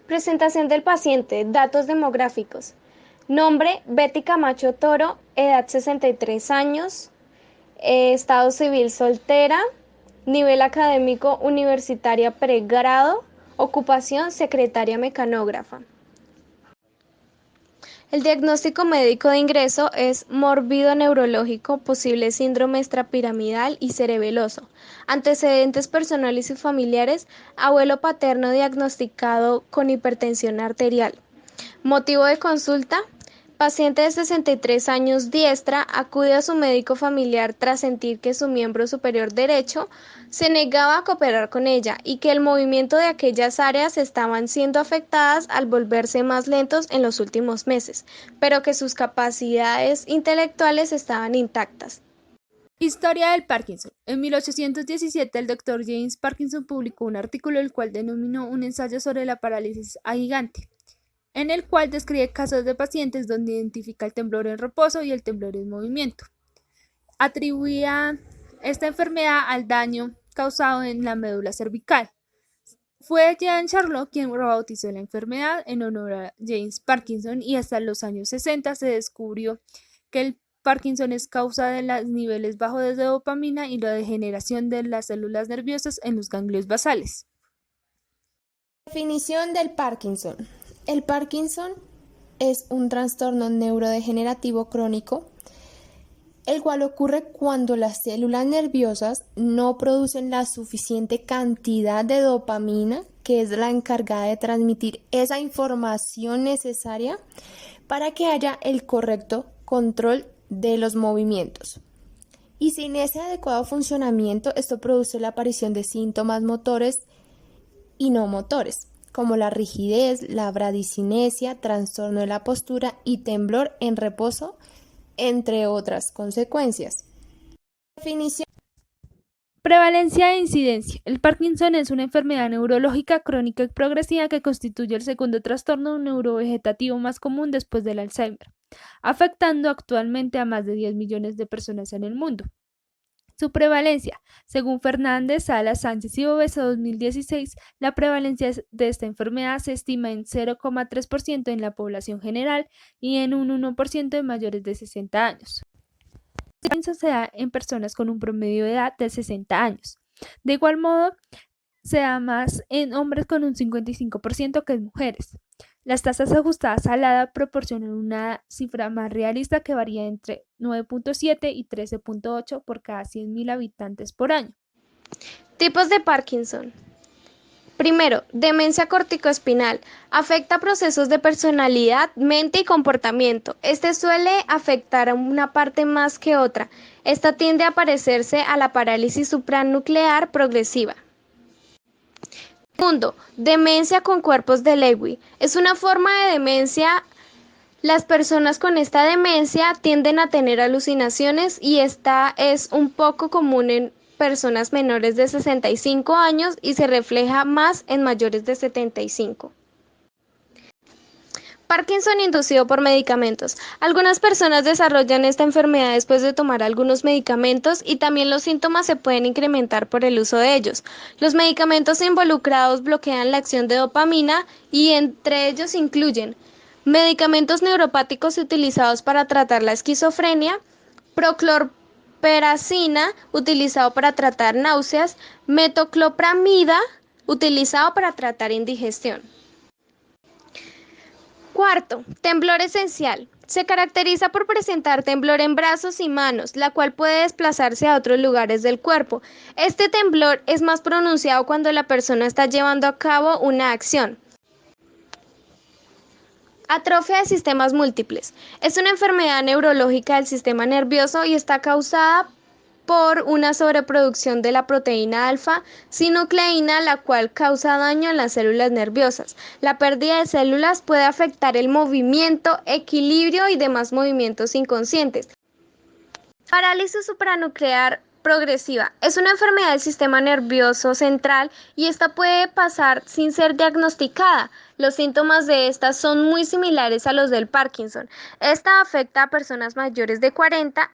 Presentación del paciente, datos demográficos. Nombre, Betty Camacho Toro, edad 63 años, estado civil soltera, nivel académico universitaria pregrado, ocupación secretaria mecanógrafa. El diagnóstico médico de ingreso es mórbido neurológico, posible síndrome extrapiramidal y cerebeloso. Antecedentes personales y familiares, abuelo paterno diagnosticado con hipertensión arterial. Motivo de consulta, paciente de 63 años diestra acude a su médico familiar tras sentir que su miembro superior derecho se negaba a cooperar con ella y que el movimiento de aquellas áreas estaban siendo afectadas al volverse más lentos en los últimos meses, pero que sus capacidades intelectuales estaban intactas. Historia del Parkinson. En 1817, el doctor James Parkinson publicó un artículo el cual denominó un ensayo sobre la parálisis agigante, en el cual describe casos de pacientes donde identifica el temblor en reposo y el temblor en movimiento. Atribuía esta enfermedad al daño causado en la médula cervical. Fue Jean Charlot quien bautizó la enfermedad en honor a James Parkinson y hasta los años 60 se descubrió que el Parkinson es causa de los niveles bajos de dopamina y la degeneración de las células nerviosas en los ganglios basales. Definición del Parkinson. El Parkinson es un trastorno neurodegenerativo crónico, el cual ocurre cuando las células nerviosas no producen la suficiente cantidad de dopamina, que es la encargada de transmitir esa información necesaria para que haya el correcto control de los movimientos. Y sin ese adecuado funcionamiento, esto produce la aparición de síntomas motores y no motores, como la rigidez, la bradicinesia, trastorno de la postura y temblor en reposo, entre otras consecuencias. Definición. Prevalencia e incidencia. El Parkinson es una enfermedad neurológica crónica y progresiva que constituye el segundo trastorno neurovegetativo más común después del Alzheimer, afectando actualmente a más de 10 millones de personas en el mundo. Su prevalencia, según Fernández, Salas, Sánchez y Bovesa 2016, la prevalencia de esta enfermedad se estima en 0,3% en la población general y en un 1% de mayores de 60 años. Se da en personas con un promedio de edad de 60 años. De igual modo, se da más en hombres con un 55% que en mujeres. Las tasas ajustadas a la edad proporcionan una cifra más realista que varía entre 9.7 y 13.8 por cada 100.000 habitantes por año. Tipos de Parkinson. Primero, demencia corticoespinal. Afecta procesos de personalidad, mente y comportamiento. Este suele afectar a una parte más que otra. Esta tiende a parecerse a la parálisis supranuclear progresiva. Segundo, demencia con cuerpos de Lewy. Es una forma de demencia. Las personas con esta demencia tienden a tener alucinaciones y esta es un poco común en personas menores de 65 años y se refleja más en mayores de 75. Parkinson inducido por medicamentos. Algunas personas desarrollan esta enfermedad después de tomar algunos medicamentos y también los síntomas se pueden incrementar por el uso de ellos. Los medicamentos involucrados bloquean la acción de dopamina y entre ellos incluyen medicamentos neuropáticos utilizados para tratar la esquizofrenia, prochlorperacina utilizado para tratar náuseas, metoclopramida utilizado para tratar indigestión. Cuarto, temblor esencial. Se caracteriza por presentar temblor en brazos y manos, la cual puede desplazarse a otros lugares del cuerpo. Este temblor es más pronunciado cuando la persona está llevando a cabo una acción. Atrofia de sistemas múltiples. Es una enfermedad neurológica del sistema nervioso y está causada por una sobreproducción de la proteína alfa-sinucleína, la cual causa daño en las células nerviosas. La pérdida de células puede afectar el movimiento, equilibrio y demás movimientos inconscientes. Parálisis supranuclear progresiva. Es una enfermedad del sistema nervioso central y esta puede pasar sin ser diagnosticada. Los síntomas de esta son muy similares a los del Parkinson. Esta afecta a personas mayores de 40.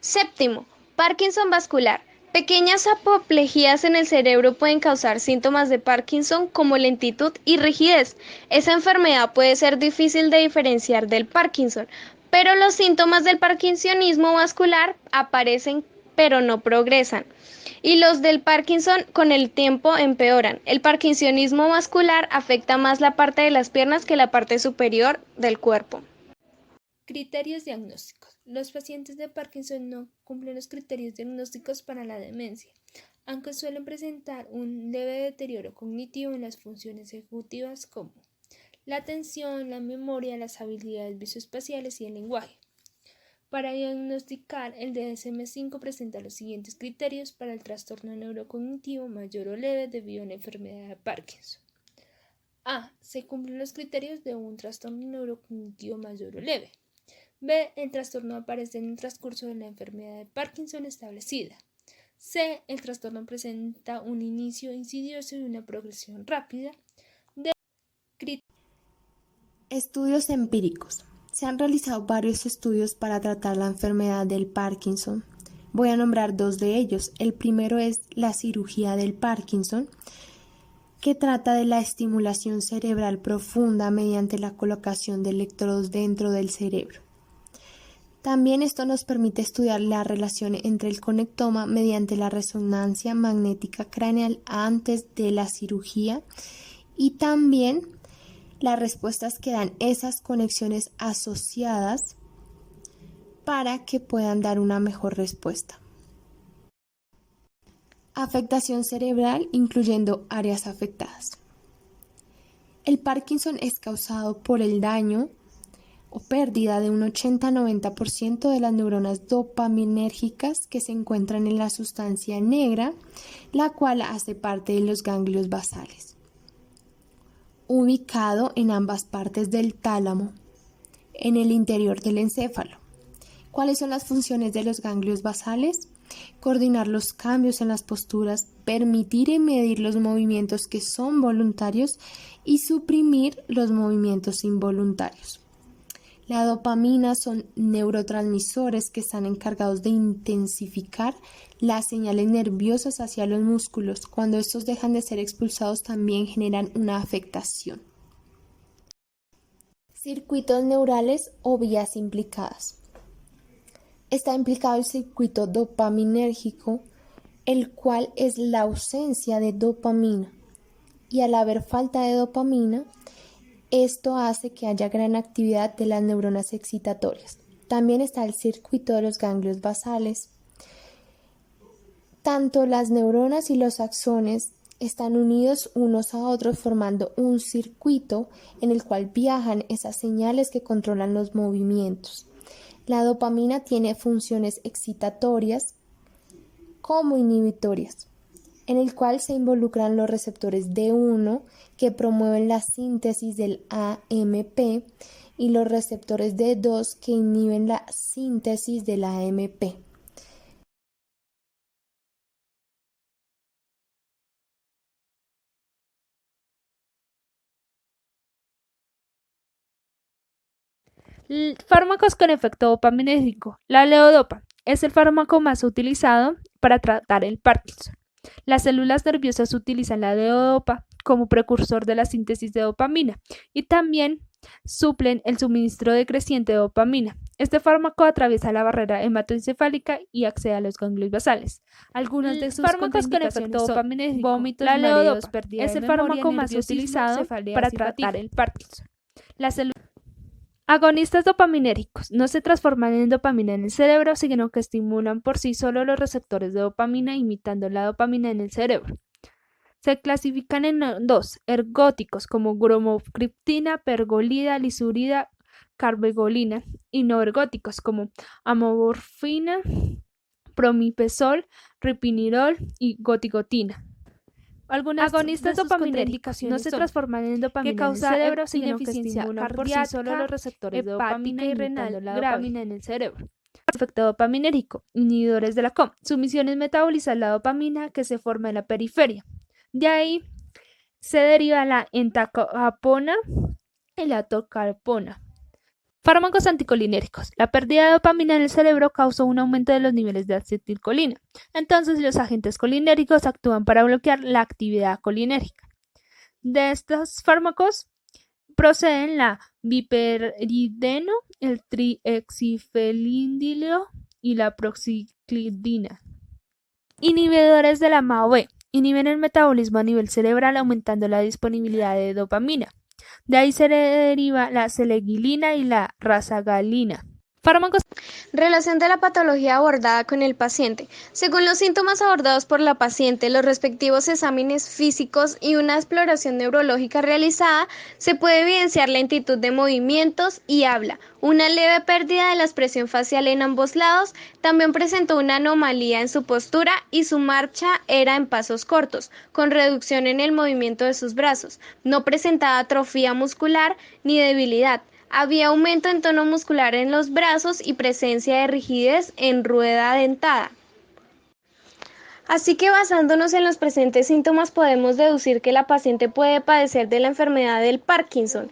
Séptimo, Parkinson vascular. Pequeñas apoplejías en el cerebro pueden causar síntomas de Parkinson como lentitud y rigidez. Esa enfermedad puede ser difícil de diferenciar del Parkinson, pero los síntomas del parkinsonismo vascular aparecen pero no progresan. Y los del Parkinson con el tiempo empeoran. El parkinsonismo vascular afecta más la parte de las piernas que la parte superior del cuerpo. Criterios diagnósticos. Los pacientes de Parkinson no cumplen los criterios diagnósticos para la demencia, aunque suelen presentar un leve deterioro cognitivo en las funciones ejecutivas como la atención, la memoria, las habilidades visoespaciales y el lenguaje. Para diagnosticar, el DSM-5 presenta los siguientes criterios para el trastorno neurocognitivo mayor o leve debido a la enfermedad de Parkinson. A. Se cumplen los criterios de un trastorno neurocognitivo mayor o leve. B. El trastorno aparece en el transcurso de la enfermedad de Parkinson establecida. C. El trastorno presenta un inicio insidioso y una progresión rápida. D. Estudios empíricos. Se han realizado varios estudios para tratar la enfermedad del Parkinson. Voy a nombrar dos de ellos. El primero es la cirugía del Parkinson, que trata de la estimulación cerebral profunda mediante la colocación de electrodos dentro del cerebro. También esto nos permite estudiar la relación entre el conectoma mediante la resonancia magnética craneal antes de la cirugía y también las respuestas que dan esas conexiones asociadas para que puedan dar una mejor respuesta. Afectación cerebral incluyendo áreas afectadas. El Parkinson es causado por el daño o pérdida de un 80-90% de las neuronas dopaminérgicas que se encuentran en la sustancia negra, la cual hace parte de los ganglios basales, ubicado en ambas partes del tálamo, en el interior del encéfalo. ¿Cuáles son las funciones de los ganglios basales? Coordinar los cambios en las posturas, permitir y medir los movimientos que son voluntarios y suprimir los movimientos involuntarios. La dopamina son neurotransmisores que están encargados de intensificar las señales nerviosas hacia los músculos. Cuando estos dejan de ser expulsados también generan una afectación. Circuitos neurales o vías implicadas. Está implicado el circuito dopaminérgico, el cual es la ausencia de dopamina. Y al haber falta de dopamina, esto hace que haya gran actividad de las neuronas excitatorias. También está el circuito de los ganglios basales. Tanto las neuronas y los axones están unidos unos a otros formando un circuito en el cual viajan esas señales que controlan los movimientos. La dopamina tiene funciones excitatorias como inhibitorias, en el cual se involucran los receptores D1 que promueven la síntesis del AMP y los receptores D2 que inhiben la síntesis del AMP. Fármacos con efecto dopaminérgico. La levodopa es el fármaco más utilizado para tratar el Parkinson. Las células nerviosas utilizan la levodopa como precursor de la síntesis de dopamina y también suplen el suministro decreciente de dopamina. Este fármaco atraviesa la barrera hematoencefálica y accede a los ganglios basales. Algunas de sus fármacos con efecto dopaminérgico, vómitos, la levodopa es el fármaco más utilizado para tratar el Parkinson. Agonistas dopaminérgicos no se transforman en dopamina en el cerebro, sino que estimulan por sí solo los receptores de dopamina, imitando la dopamina en el cerebro. Se clasifican en dos: ergóticos como bromocriptina, pergolida, lisurida, carbegolina, y no ergóticos como amorfina, promipezol, ripinirol y gotigotina. Algunas agonistas dopaminérgicos no se transforman en dopamina en el cerebro, sino que estimulan por sí solo los receptores de dopamina y renal, la dopamina en el cerebro. Efecto dopaminérgico. Inhibidores de la COM. Su misión es metabolizar la dopamina que se forma en la periferia. De ahí se deriva la entacapona y la tocarpona. Fármacos anticolinérgicos. La pérdida de dopamina en el cerebro causó un aumento de los niveles de acetilcolina. Entonces, los agentes colinérgicos actúan para bloquear la actividad colinérgica. De estos fármacos proceden la biperideno, el triexifenidilo y la proxiclidina. Inhibidores de la MAO-B. Inhiben el metabolismo a nivel cerebral aumentando la disponibilidad de dopamina. De ahí se deriva la seleglina y la rasagalina. Fármacos. Relación de la patología abordada con el paciente. Según los síntomas abordados por la paciente, los respectivos exámenes físicos y una exploración neurológica realizada, se puede evidenciar lentitud de movimientos y habla, una leve pérdida de la expresión facial en ambos lados, también presentó una anomalía en su postura y su marcha era en pasos cortos, con reducción en el movimiento de sus brazos, no presentaba atrofia muscular ni debilidad. Había aumento en tono muscular en los brazos y presencia de rigidez en rueda dentada. Así que basándonos en los presentes síntomas podemos deducir que la paciente puede padecer de la enfermedad del Parkinson.